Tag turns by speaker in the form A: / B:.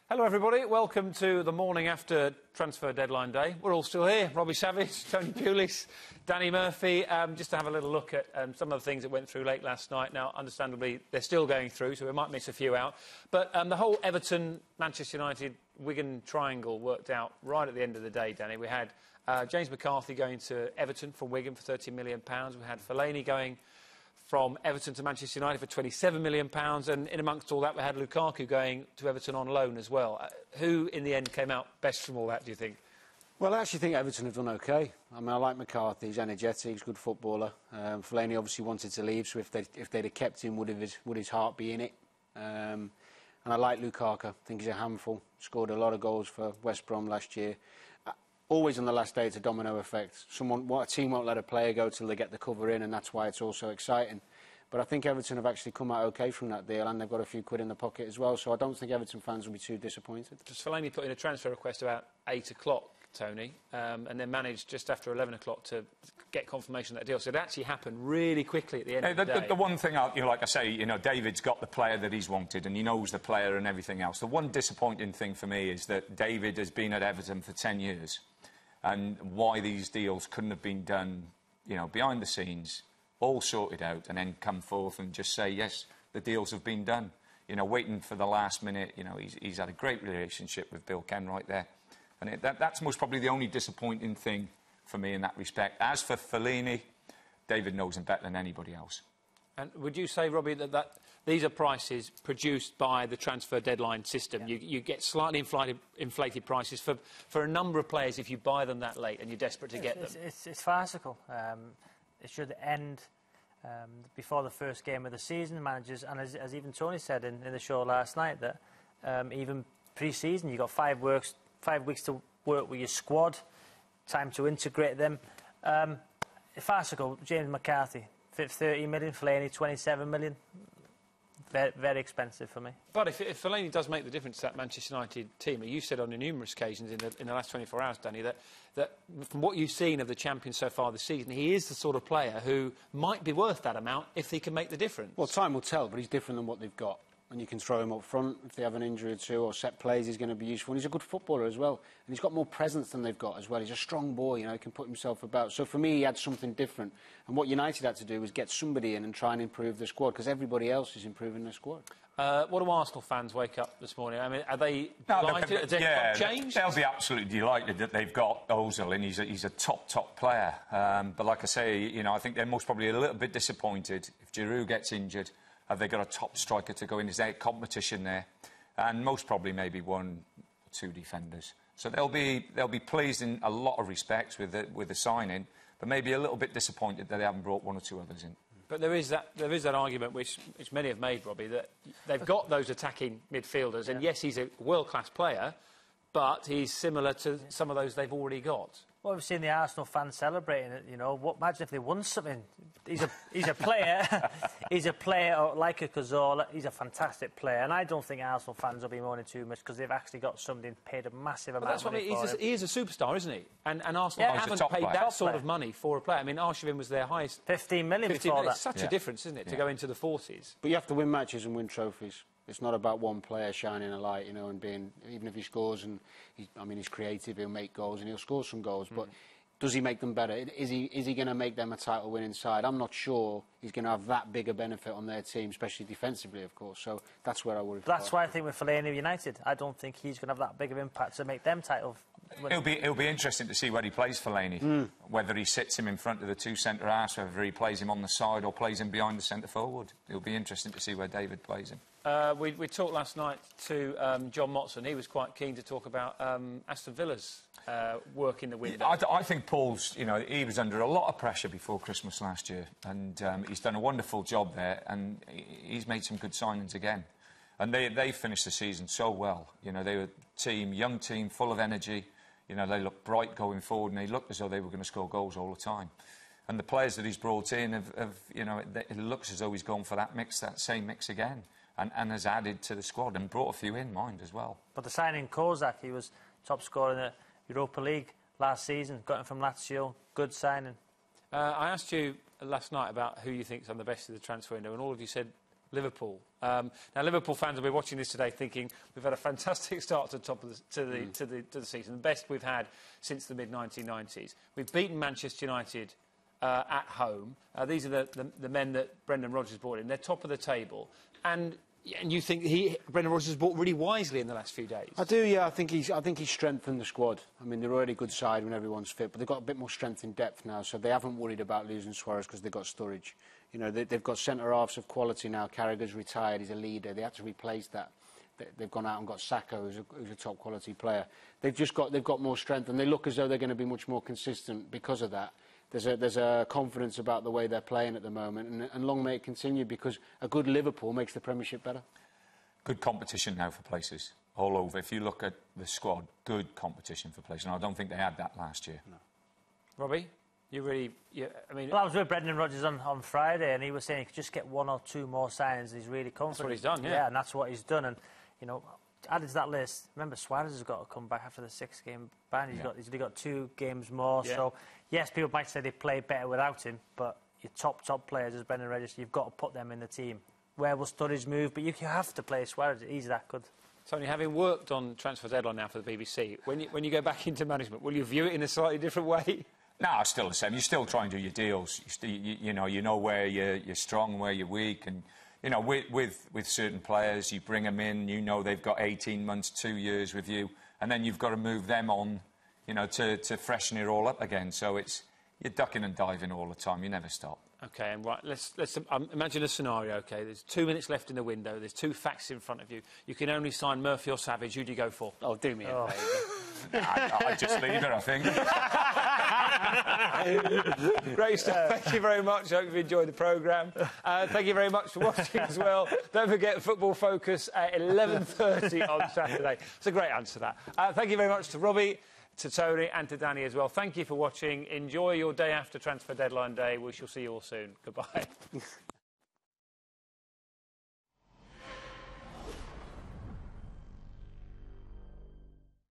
A: Hello everybody, welcome to the morning after transfer deadline day. We're all still here, Robbie Savage, Tony Pulis, Danny Murphy, just to have a little look at some of the things that went through late last night. Now, understandably, they're still going through, so we might miss a few out. But the whole Everton, Manchester United, Wigan triangle worked out right at the end of the day, Danny. We had James McCarthy going to Everton from Wigan for £30 million. We had Fellaini going from Everton to Manchester United for £27 million, and in amongst all that we had Lukaku going to Everton on loan as well. Who, in the end, came out best from all that, do you think?
B: Well, I actually think Everton have done OK. I mean, I like McCarthy, he's energetic, he's a good footballer. Fellaini obviously wanted to leave, so if they'd have kept him, would his heart be in it? And I like Lukaku, I think he's a handful, scored a lot of goals for West Brom last year. Always on the last day, it's a domino effect. A team won't let a player go till they get the cover in, and that's why it's all so exciting. But I think Everton have actually come out OK from that deal, and they've got a few quid in the pocket as well, so I don't think Everton fans will be too disappointed.
A: Just Fellaini put in a transfer request about 8 o'clock, Tony, and then managed just after 11 o'clock to get confirmation of that deal. So it actually happened really quickly at the end of the day.
C: The one thing, like I say, David's got the player that he's wanted, and he knows the player and everything else. The one disappointing thing for me is that David has been at Everton for 10 years. And why these deals couldn't have been done, behind the scenes, all sorted out, and then come forth and just say, yes, the deals have been done. Waiting for the last minute, he's had a great relationship with Bill Kenwright there. And that's most probably the only disappointing thing for me in that respect. As for Fellaini, David knows him better than anybody else.
A: And would you say, Robbie, that these are prices produced by the transfer deadline system? Yeah. You get slightly inflated prices for a number of players if you buy them that late and you're desperate to get them.
D: It's farcical. It should end before the first game of the season. Managers, and as even Tony said in the show last night, that even pre-season you've got 5 weeks to work with your squad, time to integrate them. Farcical. James McCarthy. 30 million, Fellaini 27 million. Very, very expensive for me.
A: But if Fellaini does make the difference to that Manchester United team, you said on numerous occasions in the last 24 hours, Danny, that from what you've seen of the champions so far this season, he is the sort of player who might be worth that amount if he can make the difference.
B: Well, time will tell, but he's different than what they've got. And you can throw him up front if they have an injury or two, or set plays, he's going to be useful. And he's a good footballer as well. And he's got more presence than they've got as well. He's a strong boy, he can put himself about. So for me, he had something different. And what United had to do was get somebody in and try and improve the squad, because everybody else is improving their squad.
A: What do Arsenal fans wake up this morning? I mean, are they delighted? Has their club changed?
C: They'll be absolutely delighted that they've got Ozil, and he's a top player. But like I say, I think they're most probably a little bit disappointed if Giroud gets injured. Have they got a top striker to go in? Is there competition there? And most probably maybe 1 or 2 defenders. So they'll be pleased in a lot of respects with the signing, but maybe a little bit disappointed that they haven't brought 1 or 2 others in.
A: But there is that argument which many have made, Robbie, that they've got those attacking midfielders, and yes, he's a world-class player, but he's similar to some of those they've already got.
D: Well, we've seen the Arsenal fans celebrating it. Imagine if they won something. He's a player. He's a player like a Cazorla. He's a fantastic player, and I don't think Arsenal fans will be moaning too much because they've actually got somebody paid a massive amount of money for him.
A: He is a superstar, isn't he? And Arsenal haven't paid that sort of money for a player. I mean, Arshavin was their highest.
D: 15 million before that.
A: It's such a difference, isn't it, to go into the 40s?
B: But you have to win matches and win trophies. It's not about one player shining a light, and being, even if he scores and he's creative, he'll make goals and he'll score some goals, but does he make them better? Is he going to make them a title-winning side? I'm not sure he's going to have that big a benefit on their team, especially defensively, of course. So that's where I worry.
D: That's why I think with Fellaini United, I don't think he's going to have that big of impact to make them title.
C: It'll be interesting to see where he plays Fellaini, whether he sits him in front of the 2 centre-halves, whether he plays him on the side or plays him behind the centre-forward. It'll be interesting to see where David plays him.
A: We talked last night to John Motson. He was quite keen to talk about Aston Villa's work in the window.
C: I think Paul's, he was under a lot of pressure before Christmas last year, and he's done a wonderful job there, and he's made some good signings again. And they finished the season so well. They were a young team, full of energy. They looked bright going forward, and they looked as though they were going to score goals all the time. And the players that he's brought in it looks as though he's gone for that same mix again. And has added to the squad and brought a few in mind as well.
D: But the signing Kozak, he was top scorer in the Europa League last season, got him from Lazio, good signing.
A: I asked you last night about who you think's on the best of the transfer window, and all of you said Liverpool. Now, Liverpool fans will be watching this today thinking we've had a fantastic start to the top of the season, the best we've had since the mid-1990s. We've beaten Manchester United at home. These are the men that Brendan Rodgers brought in. They're top of the table. And you think Brendan Rodgers has bought really wisely in the last few days?
B: I do, yeah. I think he's strengthened the squad. I mean, they're already a good side when everyone's fit, but they've got a bit more strength in depth now, so they haven't worried about losing Suarez because they've got Sturridge. You know, they've got centre-halves of quality now. Carragher's retired, he's a leader. They had to replace that. They've gone out and got Saka, who's a top-quality player. They've got more strength, and they look as though they're going to be much more consistent because of that. There's a confidence about the way they're playing at the moment, and long may it continue, because a good Liverpool makes the Premiership better.
C: Good competition now for places all over. If you look at the squad, good competition for places. And I don't think they had that last year. No.
A: Robbie, I mean...
D: Well, I was with Brendan Rodgers on Friday, and he was saying he could just get 1 or 2 more signings. He's really confident.
A: That's what he's done, yeah.
D: Yeah, and that's what he's done. And, you know, added to that list, remember Suarez has got to come back after the 6-game ban. He's only got 2 games more. Yeah. So, yes, people might say they play better without him, but your top players, as Brendan Rodgers, you've got to put them in the team. Where will Sturridge move? But you have to play Suarez. He's that good.
A: Tony, having worked on transfer deadline now for the BBC, when you go back into management, will you view it in a slightly different way?
C: No, it's still the same. You still try and do your deals. You know where you're strong, where you're weak, and you know with certain players, you bring them in. You know they've got 18 months, 2 years with you, and then you've got to move them on, you know, to freshen it all up again. So you're ducking and diving all the time. You never stop.
A: OK, and right, let's imagine a scenario, OK? There's 2 minutes left in the window. There's 2 facts in front of you. You can only sign Murphy or Savage. Who do you go for?
B: Oh, do me a favour.
C: I'd just leave it, I
A: think. Great stuff. Thank you very much. I hope you've enjoyed the programme. Thank you very much for watching as well. Don't forget Football Focus at 11:30 on Saturday. It's a great answer, that. Thank you very much to Robbie, to Tony and to Danny as well. Thank you for watching. Enjoy your day after transfer deadline day. We shall see you all soon. Goodbye.